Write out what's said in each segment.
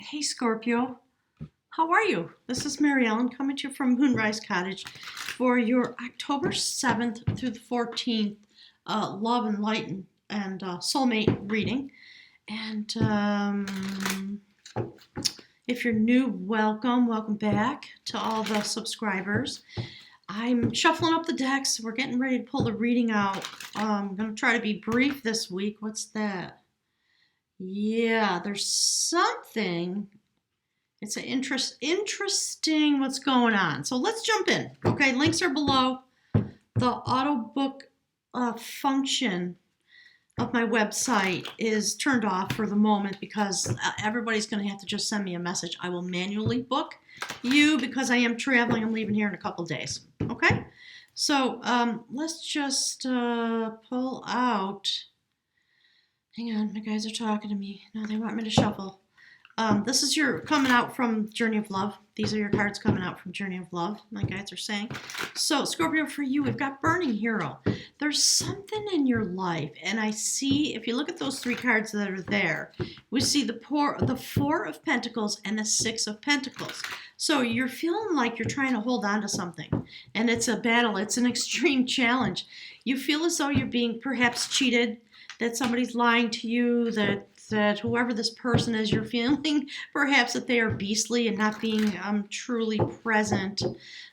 Hey Scorpio, how are you? This is Mary Ellen coming to you from Moonrise Cottage for your October 7th through the 14th Love and Light and Soulmate reading. And if you're new, welcome back to all the subscribers. I'm shuffling up the decks. We're getting ready to pull the reading out. I'm going to try to be brief this week. What's that? Yeah, there's something. It's an interesting what's going on. So let's jump in. Okay, links are below. The auto book function of my website is turned off for the moment because everybody's going to have to just send me a message. I will manually book you because I am traveling. I'm leaving here in a couple days. Okay, so let's just pull out. Hang on, my guys are talking to me. No, they want me to shuffle. This is your coming out from Journey of Love. These are your cards coming out from Journey of Love, my guides are saying. So, Scorpio, for you, we've got Burning Hero. There's something in your life, and I see, if you look at those three cards that are there, we see the Four of Pentacles and the Six of Pentacles. So you're feeling like you're trying to hold on to something, and it's a battle. It's an extreme challenge. You feel as though you're being perhaps cheated, that somebody's lying to you, that whoever this person is, you're feeling perhaps that they are beastly and not being truly present.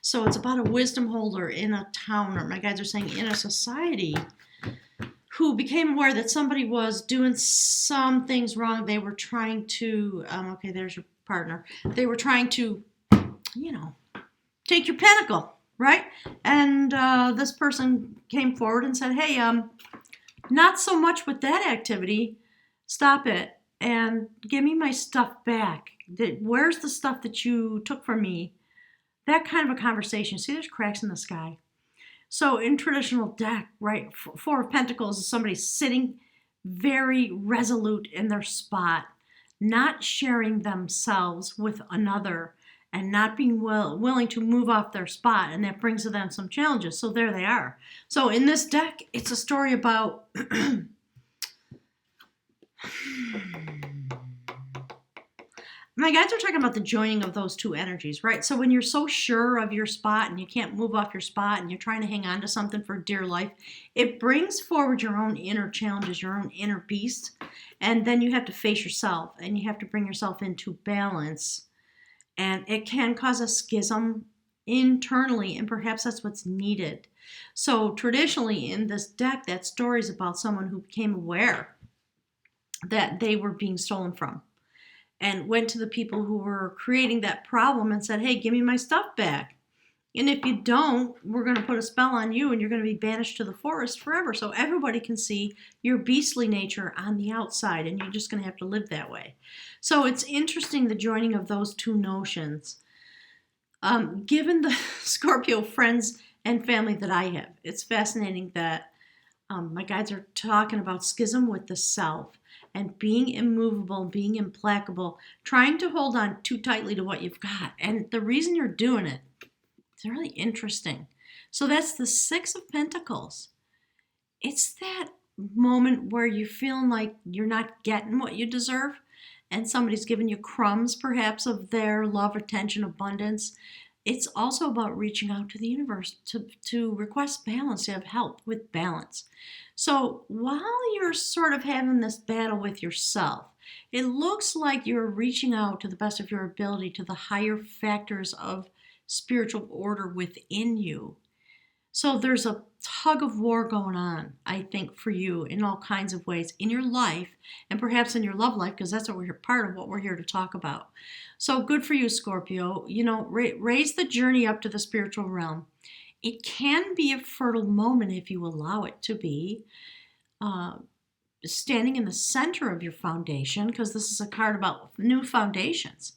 So it's about a wisdom holder in a town, or my guides are saying in a society, who became aware that somebody was doing some things wrong. They were trying to, okay, there's your partner. They were trying to, take your pentacle, right? And this person came forward and said, hey, not so much with that activity. Stop it and give me my stuff back. Where's the stuff that you took from me? That kind of a conversation. See, there's cracks in the sky. So in traditional deck, right, Four of Pentacles is somebody sitting very resolute in their spot, not sharing themselves with another and not being willing to move off their spot, and that brings to them some challenges. So there they are. So in this deck, it's a story about my guides are talking about the joining of those two energies, right? So when you're so sure of your spot and you can't move off your spot and you're trying to hang on to something for dear life, it brings forward your own inner challenges, your own inner beast, and then you have to face yourself and you have to bring yourself into balance. And it can cause a schism internally, and perhaps that's what's needed. So traditionally in this deck, that story is about someone who became aware that they were being stolen from and went to the people who were creating that problem and said, hey, give me my stuff back. And if you don't, we're going to put a spell on you and you're going to be banished to the forest forever. So everybody can see your beastly nature on the outside, and you're just going to have to live that way. So it's interesting, the joining of those two notions. Given the Scorpio friends and family that I have, it's fascinating that my guides are talking about schism with the self and being immovable, being implacable, trying to hold on too tightly to what you've got. And the reason you're doing it, it's really interesting. So that's the Six of Pentacles. It's that moment where you're feeling like you're not getting what you deserve, and somebody's giving you crumbs, perhaps, of their love, attention, abundance. It's also about reaching out to the universe to request balance, to have help with balance. So while you're sort of having this battle with yourself, it looks like you're reaching out to the best of your ability to the higher factors of spiritual order within you. So there's a tug of war going on, I think, for you in all kinds of ways in your life and perhaps in your love life, because that's what we're part of what we're here to talk about. So good for you, Scorpio. Raise the journey up to the spiritual realm. It can be a fertile moment if you allow it to be. Standing in the center of your foundation, because this is a card about new foundations.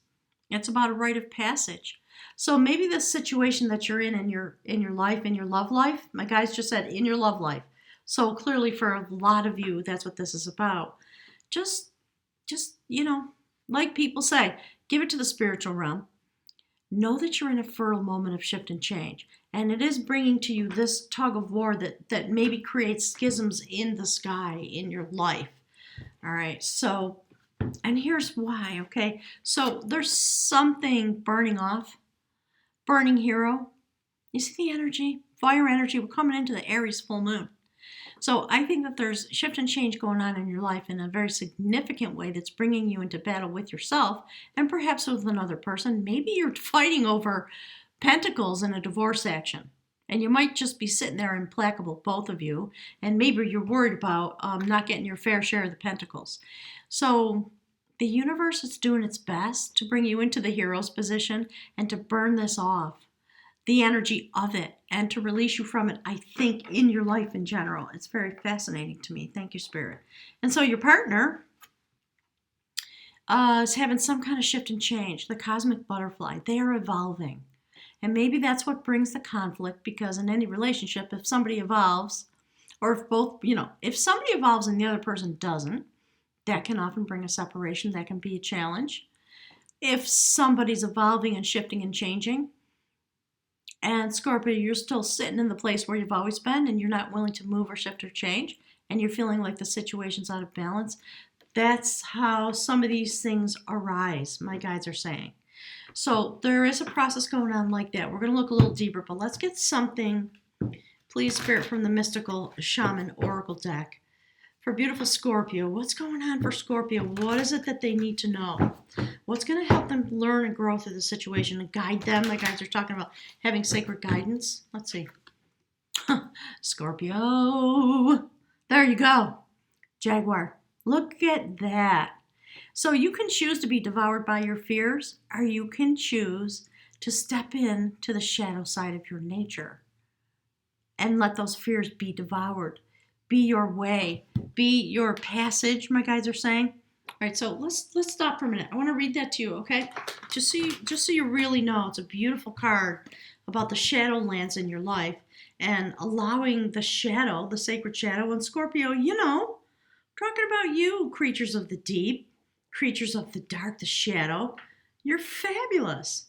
It's about a rite of passage. So maybe the situation that you're in your life, in your love life, my guys just said in your love life. So clearly for a lot of you, that's what this is about. Just like people say, give it to the spiritual realm. Know that you're in a fertile moment of shift and change. And it is bringing to you this tug of war that maybe creates schisms in the sky in your life. All right, so And here's why, okay? So there's something burning off, burning hero. You see the energy? Fire energy. We're coming into the Aries full moon. So I think that there's shift and change going on in your life in a very significant way that's bringing you into battle with yourself and perhaps with another person. Maybe you're fighting over pentacles in a divorce action. And you might just be sitting there implacable, both of you. And maybe you're worried about not getting your fair share of the pentacles. So the universe is doing its best to bring you into the hero's position and to burn this off, the energy of it, and to release you from it, I think, in your life in general. It's very fascinating to me. Thank you, Spirit. And so your partner is having some kind of shift and change. The cosmic butterfly, they are evolving. And maybe that's what brings the conflict, because in any relationship, if somebody evolves, or if both, if somebody evolves and the other person doesn't, that can often bring a separation. That can be a challenge. If somebody's evolving and shifting and changing, and Scorpio, you're still sitting in the place where you've always been and you're not willing to move or shift or change, and you're feeling like the situation's out of balance, that's how some of these things arise, my guides are saying. So there is a process going on like that. We're going to look a little deeper, but let's get something, please, Spirit, from the mystical Shaman Oracle deck. For beautiful Scorpio, what's going on for Scorpio? What is it that they need to know? What's going to help them learn and grow through the situation and guide them? The guys are talking about having sacred guidance. Let's see. Scorpio. There you go. Jaguar. Look at that. So you can choose to be devoured by your fears, or you can choose to step in to the shadow side of your nature and let those fears be devoured. Be your way. Be your passage, my guides are saying. All right, so let's stop for a minute. I want to read that to you, okay? Just so you really know, it's a beautiful card about the shadowlands in your life and allowing the shadow, the sacred shadow, and Scorpio, talking about you, creatures of the deep, creatures of the dark, the shadow. You're fabulous.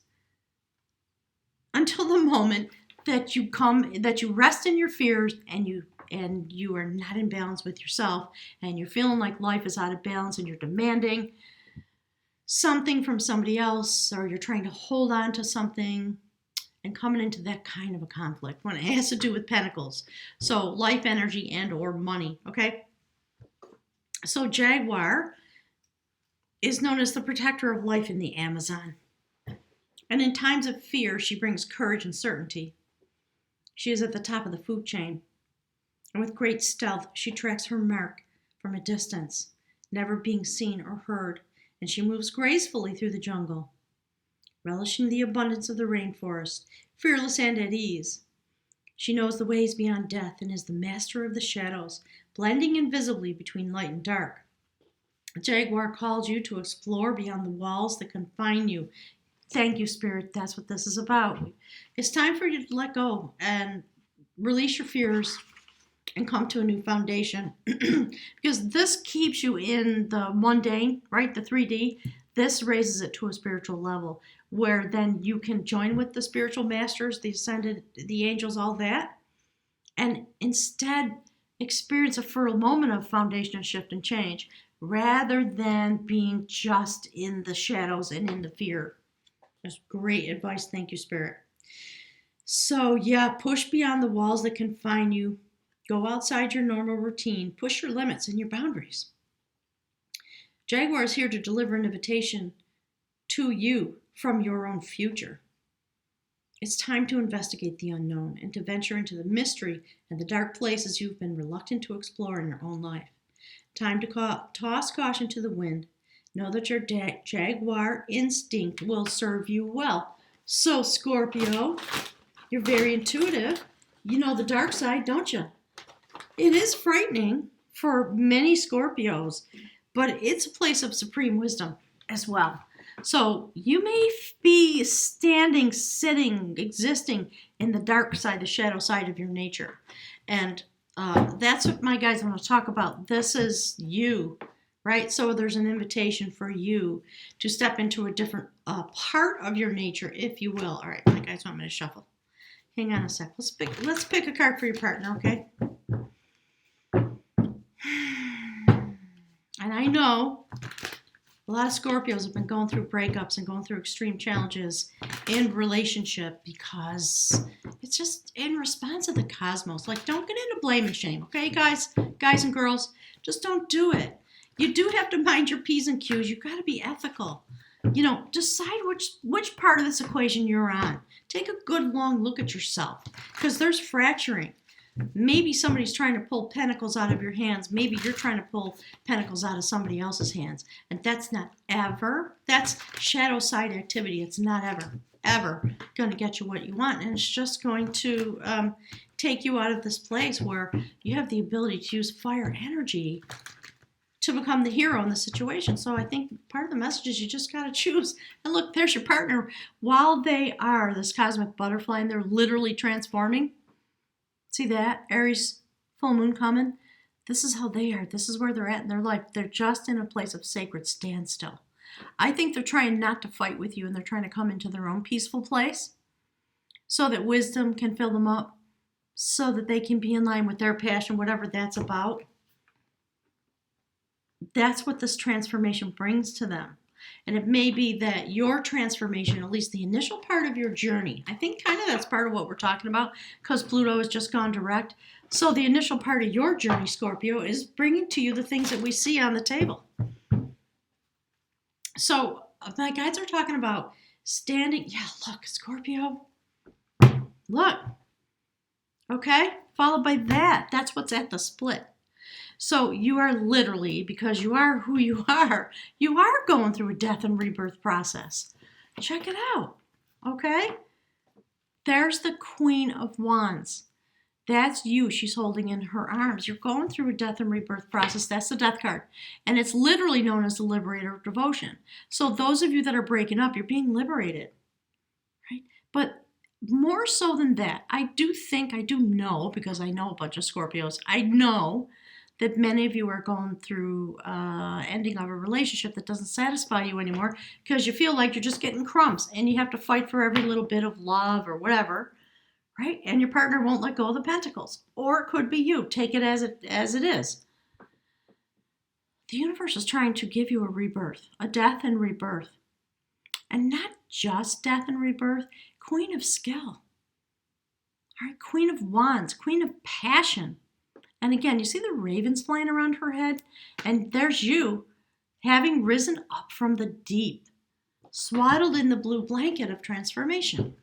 Until the moment that you rest in your fears and you are not in balance with yourself, and you're feeling like life is out of balance, and you're demanding something from somebody else, or you're trying to hold on to something, and coming into that kind of a conflict when it has to do with pentacles. So life energy and or money, okay? So Jaguar is known as the protector of life in the Amazon. And in times of fear, she brings courage and certainty. She is at the top of the food chain. And with great stealth, she tracks her mark from a distance, never being seen or heard, and she moves gracefully through the jungle, relishing the abundance of the rainforest, fearless and at ease. She knows the ways beyond death and is the master of the shadows, blending invisibly between light and dark. Jaguar calls you to explore beyond the walls that confine you. Thank you, Spirit. That's what this is about. It's time for you to let go and release your fears and come to a new foundation. Because this keeps you in the mundane, right? The 3D. This raises it to a spiritual level where then you can join with the spiritual masters, the ascended, the angels, all that, and instead experience a fertile moment of foundation shift and change rather than being just in the shadows and in the fear. That's great advice. Thank you, Spirit. So yeah, push beyond the walls that confine you. Go outside your normal routine. Push your limits and your boundaries. Jaguar is here to deliver an invitation to you from your own future. It's time to investigate the unknown and to venture into the mystery and the dark places you've been reluctant to explore in your own life. Time to toss caution to the wind. Know that your jaguar instinct will serve you well. So, Scorpio, you're very intuitive. You know the dark side, don't you? It is frightening for many Scorpios, but it's a place of supreme wisdom as well. So you may be standing, sitting, existing in the dark side, the shadow side of your nature. And that's what my guys want to talk about. This is you, right? So there's an invitation for you to step into a different part of your nature, if you will. All right, my guys want me to shuffle. Hang on a sec. Let's pick a card for your partner, okay? And I know A lot of Scorpios have been going through breakups and going through extreme challenges in relationship because it's just in response to the cosmos. Like, don't get into blame and shame, okay, guys and girls? Just don't do it. You do have to mind your P's and Q's. You've got to be ethical. Decide which part of this equation you're on. Take a good long look at yourself because there's fracturing. Maybe somebody's trying to pull pentacles out of your hands. Maybe you're trying to pull pentacles out of somebody else's hands. And that's shadow side activity. It's not ever going to get you what you want. And it's just going to take you out of this place where you have the ability to use fire energy to become the hero in the situation. So I think part of the message is you just got to choose. And look, there's your partner. While they are this cosmic butterfly and they're literally transforming, see that? Aries full moon coming. This is how they are. This is where they're at in their life. They're just in a place of sacred standstill. I think they're trying not to fight with you and they're trying to come into their own peaceful place so that wisdom can fill them up, so that they can be in line with their passion, whatever that's about. That's what this transformation brings to them. And it may be that your transformation, at least the initial part of your journey, I think kind of that's part of what we're talking about because Pluto has just gone direct. So the initial part of your journey, Scorpio, is bringing to you the things that we see on the table. So my guides are talking about standing. Yeah, look, Scorpio. Look. Okay, followed by that. That's what's at the split. So you are literally, because you are who you are going through a death and rebirth process. Check it out, okay? There's the Queen of Wands. That's you she's holding in her arms. You're going through a death and rebirth process. That's the death card. And it's literally known as the liberator of devotion. So those of you that are breaking up, you're being liberated, right? But more so than that, I do know, because I know a bunch of Scorpios, I know that many of you are going through ending of a relationship that doesn't satisfy you anymore because you feel like you're just getting crumbs and you have to fight for every little bit of love or whatever, right? And your partner won't let go of the pentacles. Or it could be you. Take it as it is. The universe is trying to give you a rebirth, a death and rebirth. And not just death and rebirth, Queen of Skill. All right, Queen of Wands, Queen of Passion. And again, you see the ravens flying around her head? And there's you, having risen up from the deep, swaddled in the blue blanket of transformation.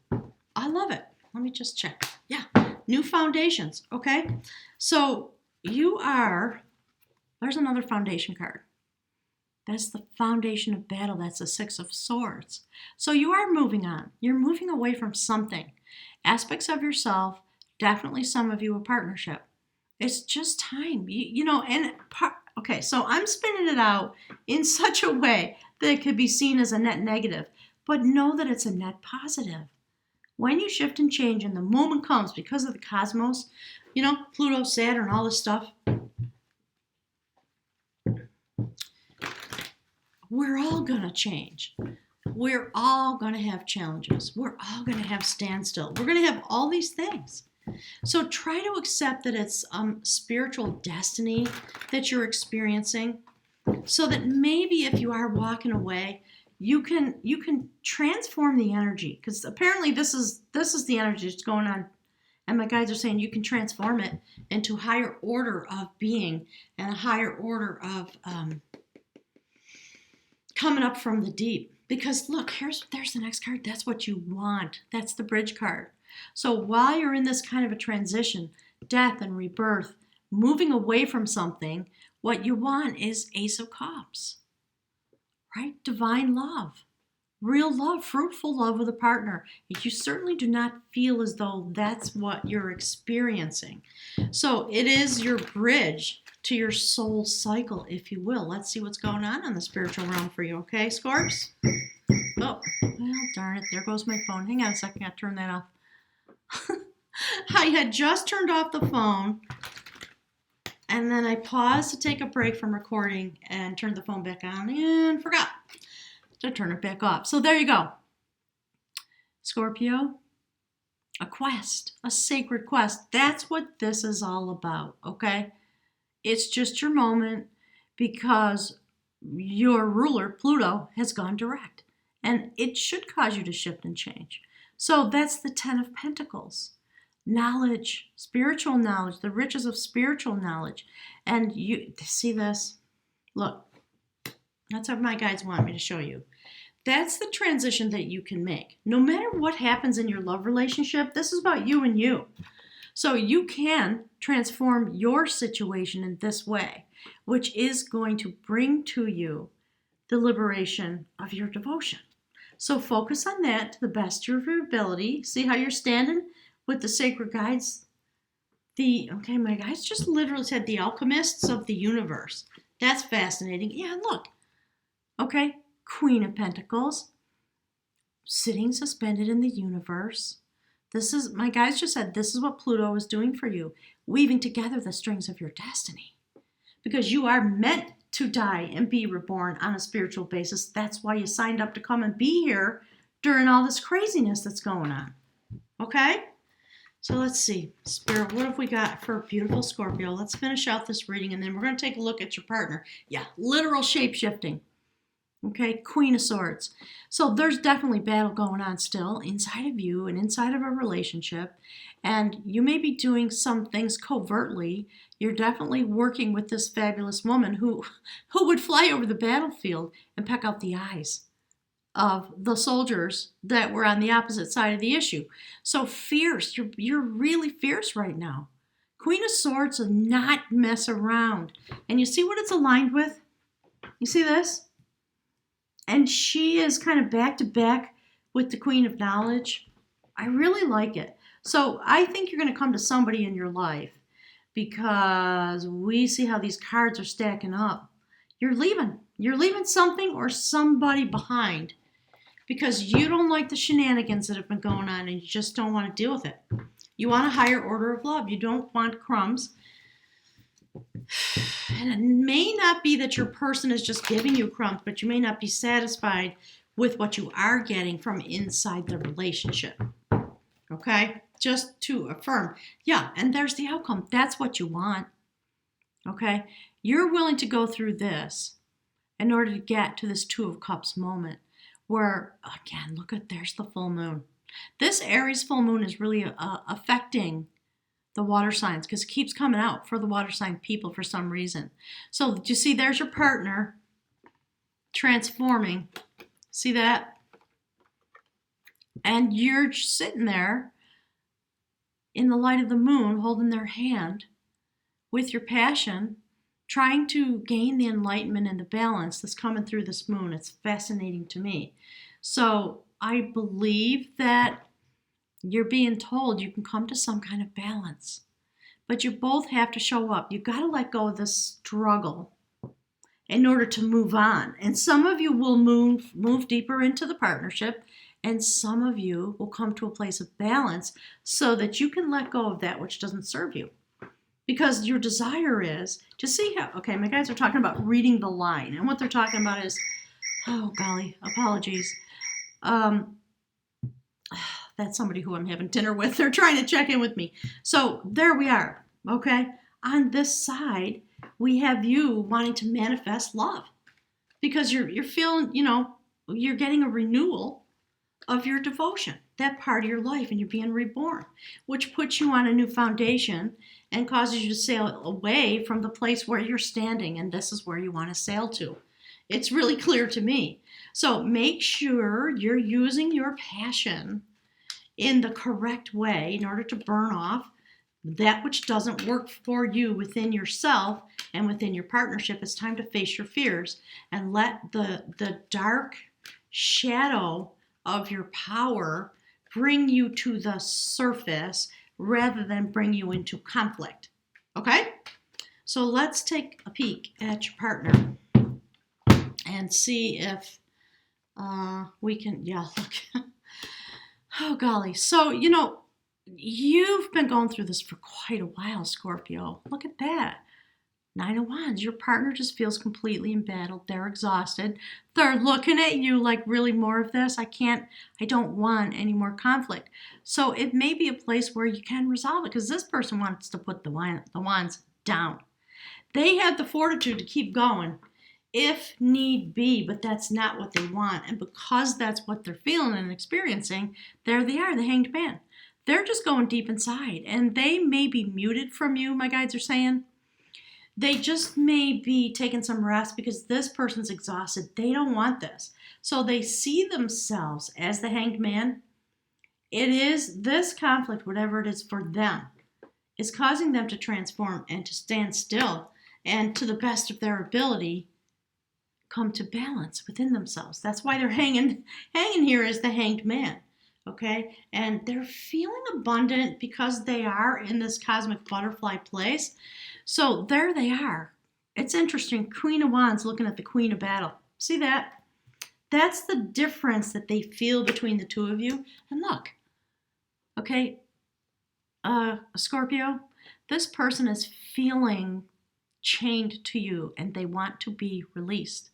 I love it. Let me just check. Yeah, new foundations, okay? So there's another foundation card. That's the foundation of battle. That's the Six of Swords. So you are moving on. You're moving away from something. Aspects of yourself, definitely some of you a partnership. It's just time, okay, so I'm spinning it out in such a way that it could be seen as a net negative, but know that it's a net positive. When you shift and change and the moment comes because of the cosmos, Pluto, Saturn, all this stuff, we're all going to change. We're all going to have challenges. We're all going to have standstill. We're going to have all these things. So try to accept that it's spiritual destiny that you're experiencing, so that maybe if you are walking away, you can transform the energy, because apparently this is the energy that's going on, and my guides are saying you can transform it into a higher order of being and a higher order of coming up from the deep. Because look, there's the next card. That's what you want. That's the bridge card. So while you're in this kind of a transition, death and rebirth, moving away from something, what you want is Ace of Cups, right? Divine love, real love, fruitful love with a partner. You certainly do not feel as though that's what you're experiencing. So it is your bridge to your soul cycle, if you will. Let's see what's going on in the spiritual realm for you, okay, Scorps? Oh, well, darn it. There goes my phone. Hang on a second. I got to turn that off. I had just turned off the phone, and then I paused to take a break from recording and turned the phone back on and forgot to turn it back off. So there you go. Scorpio, a quest, a sacred quest. That's what this is all about, okay? It's just your moment, because your ruler, Pluto, has gone direct. And it should cause you to shift and change. So that's the 10 of Pentacles. Knowledge, spiritual knowledge, the riches of spiritual knowledge. And you see this? Look, that's what my guides want me to show you. That's the transition that you can make. No matter what happens in your love relationship, this is about you and you. So you can transform your situation in this way, which is going to bring to you the liberation of your devotion. So focus on that to the best of your ability. See how you're standing with the sacred guides? My guides just literally said the alchemists of the universe. That's fascinating. Yeah, look. Okay, Queen of Pentacles, sitting suspended in the universe. My guides just said, this is what Pluto is doing for you, weaving together the strings of your destiny. Because you are meant to die and be reborn on a spiritual basis. That's why you signed up to come and be here during all this craziness that's going on. Okay? So let's see. Spirit, what have we got for beautiful Scorpio? Let's finish out this reading, and then we're going to take a look at your partner. Yeah, literal shape-shifting. Okay, Queen of Swords. So there's definitely battle going on still inside of you and inside of a relationship. And you may be doing some things covertly. You're definitely working with this fabulous woman who would fly over the battlefield and peck out the eyes of the soldiers that were on the opposite side of the issue. So fierce. You're really fierce right now. Queen of Swords does not mess around. And you see what it's aligned with? You see this? And she is kind of back to back with the Queen of Knowledge. I really like it. So I think you're going to come to somebody in your life because we see how these cards are stacking up. You're leaving. You're leaving something or somebody behind because you don't like the shenanigans that have been going on and you just don't want to deal with it. You want a higher order of love. You don't want crumbs. And it may not be that your person is just giving you crumbs, but you may not be satisfied with what you are getting from inside the relationship. Okay? Just to affirm. Yeah, and there's the outcome. That's what you want. Okay? You're willing to go through this in order to get to this Two of Cups moment where, again, there's the full moon. This Aries full moon is really affecting the water signs because it keeps coming out for the water sign people for some reason. So you see there's your partner transforming. See that? And you're sitting there in the light of the moon holding their hand with your passion, trying to gain the enlightenment and the balance that's coming through this moon. It's fascinating to me. So I believe that you're being told you can come to some kind of balance. But you both have to show up. You've got to let go of this struggle in order to move on. And some of you will move deeper into the partnership, and some of you will come to a place of balance so that you can let go of that which doesn't serve you. Because your desire is to see how, okay, my guys are talking about reading the line. And what they're talking about is, oh golly, apologies. That's somebody who I'm having dinner with. They're trying to check in with me. So there we are, okay? On this side, we have you wanting to manifest love because you're feeling, you're getting a renewal of your devotion, that part of your life, and you're being reborn, which puts you on a new foundation and causes you to sail away from the place where you're standing, and this is where you want to sail to. It's really clear to me. So make sure you're using your passion in the correct way in order to burn off that which doesn't work for you within yourself and within your partnership. It's time to face your fears and let the dark shadow of your power bring you to the surface rather than bring you into conflict. Okay? So let's take a peek at your partner and see if we can, look. Oh, golly. So, you've been going through this for quite a while, Scorpio. Look at that. 9 of Wands. Your partner just feels completely embattled. They're exhausted. They're looking at you like, really more of this? I don't want any more conflict. So it may be a place where you can resolve it because this person wants to put the wands down. They have the fortitude to keep going if need be, but that's not what they want. And because that's what they're feeling and experiencing, there they are, the Hanged Man. They're just going deep inside, and they may be muted from you, my guides are saying. They just may be taking some rest because this person's exhausted. They don't want this. So they see themselves as the Hanged Man. It is this conflict, whatever it is for them, is causing them to transform and to stand still and, to the best of their ability, come to balance within themselves. That's why they're hanging here as the Hanged Man. Okay, and they're feeling abundant because they are in this cosmic butterfly place. So there they are. It's interesting. Queen of Wands looking at the Queen of Battle. See that? That's the difference that they feel between the two of you. And look, okay, Scorpio, this person is feeling chained to you and they want to be released.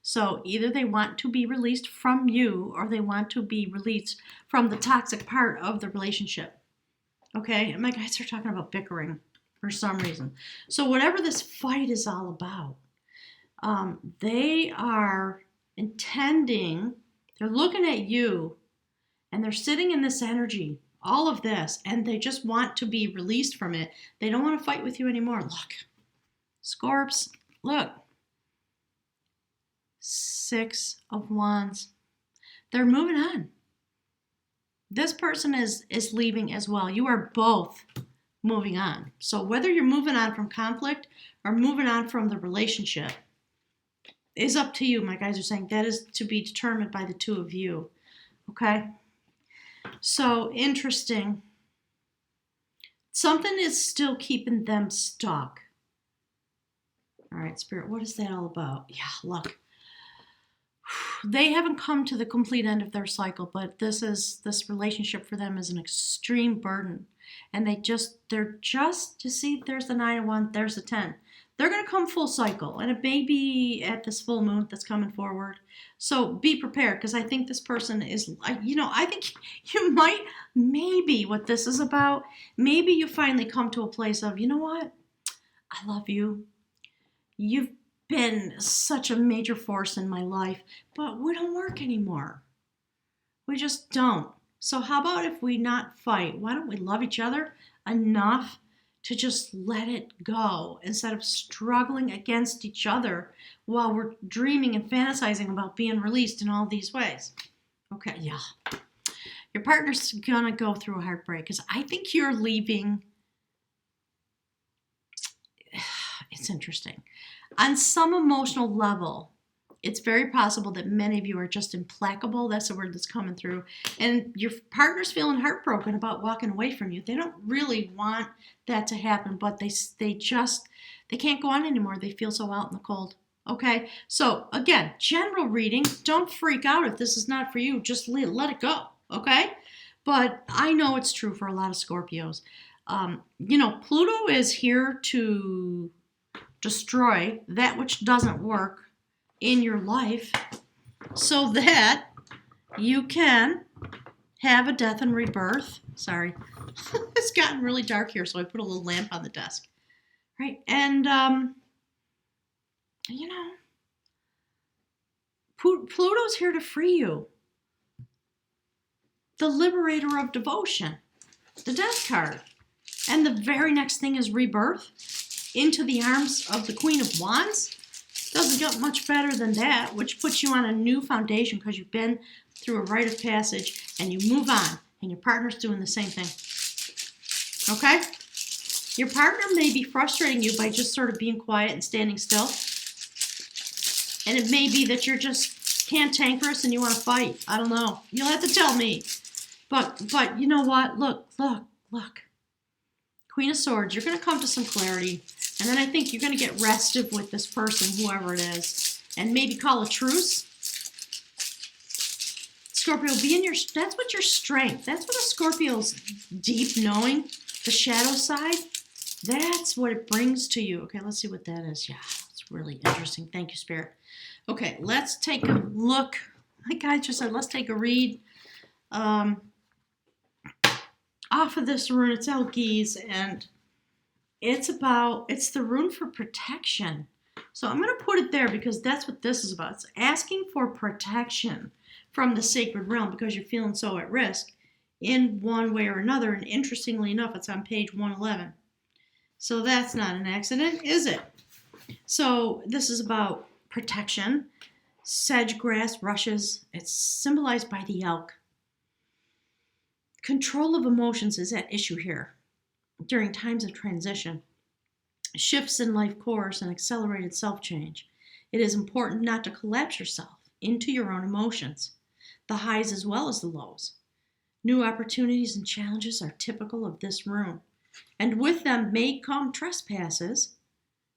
So either they want to be released from you or they want to be released from the toxic part of the relationship. Okay, and my guys are talking about bickering for some reason. So whatever this fight is all about, they are intending, they're looking at you and they're sitting in this energy, all of this, and they just want to be released from it. They don't want to fight with you anymore. Look, Scorps, look. 6 of Wands. They're moving on. This person is leaving as well. You are both moving on. So whether you're moving on from conflict or moving on from the relationship is up to you. My guys are saying that is to be determined by the two of you. Okay? So interesting. Something is still keeping them stuck. All right, Spirit, what is that all about? Yeah, look. They haven't come to the complete end of their cycle, but this relationship for them is an extreme burden. And they're just, you see, there's the 9 of Wands, there's the 10. They're going to come full cycle, and it may be at this full moon that's coming forward. So be prepared, because I think this person is, I think you might, maybe what this is about, maybe you finally come to a place of, you know what? I love you. You've been such a major force in my life, but we don't work anymore. We just don't. So how about if we not fight? Why don't we love each other enough to just let it go instead of struggling against each other while we're dreaming and fantasizing about being released in all these ways? Okay, yeah. Your partner's gonna go through a heartbreak because I think you're leaving. It's interesting. On some emotional level, it's very possible that many of you are just implacable. That's the word that's coming through. And your partner's feeling heartbroken about walking away from you. They don't really want that to happen, but they can't go on anymore. They feel so out in the cold. Okay? So, again, general reading. Don't freak out if this is not for you. Just let it go. Okay? But I know it's true for a lot of Scorpios. Pluto is here to destroy that which doesn't work in your life so that you can have a death and rebirth. Sorry, it's gotten really dark here, so I put a little lamp on the desk. Right, and Pluto's here to free you. The liberator of devotion, the death card. And the very next thing is rebirth into the arms of the Queen of Wands. Doesn't get much better than that, which puts you on a new foundation because you've been through a rite of passage and you move on, and your partner's doing the same thing. Okay? Your partner may be frustrating you by just sort of being quiet and standing still. And it may be that you're just cantankerous and you want to fight. I don't know. You'll have to tell me. But you know what? Look. Queen of Swords, you're going to come to some clarity. And then I think you're going to get restive with this person, whoever it is. And maybe call a truce. Scorpio, that's what your strength. That's what a Scorpio's deep knowing, the shadow side, that's what it brings to you. Okay, let's see what that is. Yeah, it's really interesting. Thank you, Spirit. Okay, let's take a look. My guide just said, let's take a read. Off of this rune, it's Elgies, and it's the rune for protection. So I'm going to put it there because that's what this is about. It's asking for protection from the sacred realm because you're feeling so at risk in one way or another. And interestingly enough, it's on page 111. So that's not an accident, is it? So this is about protection. Sedge grass rushes. It's symbolized by the elk. Control of emotions is at issue here during times of transition, shifts in life course, and accelerated self-change. It is important not to collapse yourself into your own emotions, the highs as well as the lows. New opportunities and challenges are typical of this rune, and with them may come trespasses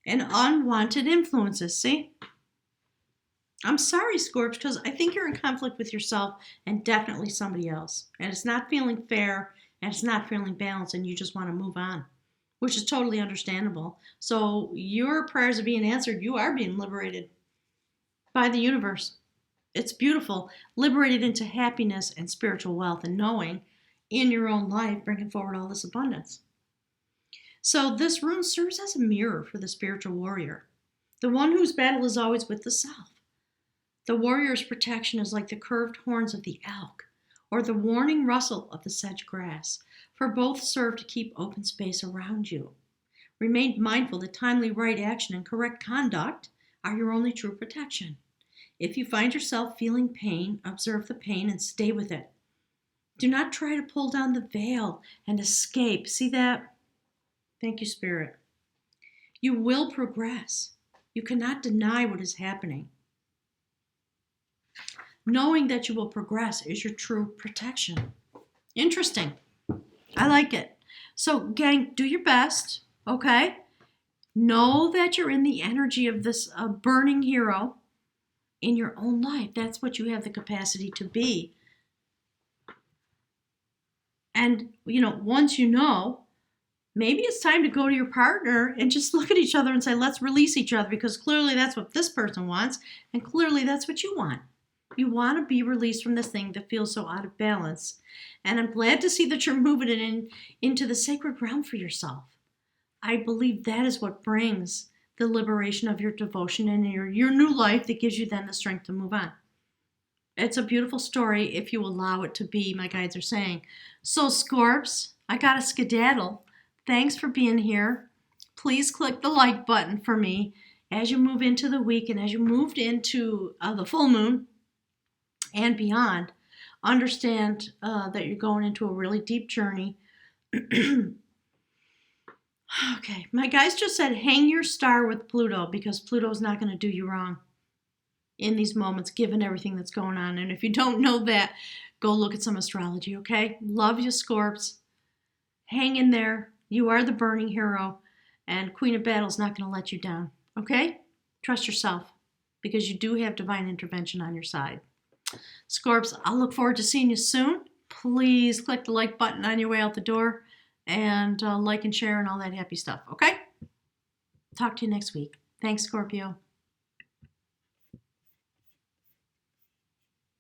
and unwanted influences. See? I'm sorry, Scorps, because I think you're in conflict with yourself and definitely somebody else. And it's not feeling fair and it's not feeling balanced and you just want to move on, which is totally understandable. So your prayers are being answered. You are being liberated by the universe. It's beautiful. Liberated into happiness and spiritual wealth and knowing in your own life, bringing forward all this abundance. So this rune serves as a mirror for the spiritual warrior, the one whose battle is always with the self. The warrior's protection is like the curved horns of the elk or the warning rustle of the sedge grass, for both serve to keep open space around you. Remain mindful that timely right action and correct conduct are your only true protection. If you find yourself feeling pain, observe the pain and stay with it. Do not try to pull down the veil and escape. See that? Thank you, Spirit. You will progress. You cannot deny what is happening. Knowing that you will progress is your true protection. Interesting. I like it. So, gang, do your best, okay? Know that you're in the energy of this burning hero in your own life. That's what you have the capacity to be. And, once you know, maybe it's time to go to your partner and just look at each other and say, let's release each other, because clearly that's what this person wants, and clearly that's what you want. You want to be released from this thing that feels so out of balance. And I'm glad to see that you're moving it into the sacred realm for yourself. I believe that is what brings the liberation of your devotion and your new life that gives you then the strength to move on. It's a beautiful story if you allow it to be, my guides are saying. So, Scorps, I got a skedaddle. Thanks for being here. Please click the like button for me as you move into the week and as you moved into the full moon and beyond. Understand that you're going into a really deep journey. Okay, my guys just said hang your star with Pluto because Pluto's not going to do you wrong in these moments given everything that's going on. And if you don't know that, go look at some astrology, okay? Love you, Scorps. Hang in there. You are the burning hero, and Queen of Battle's not going to let you down, okay? Trust yourself because you do have divine intervention on your side. Scorps, I'll look forward to seeing you soon. Please click the like button on your way out the door and like and share and all that happy stuff, okay? Talk to you next week. Thanks, Scorpio.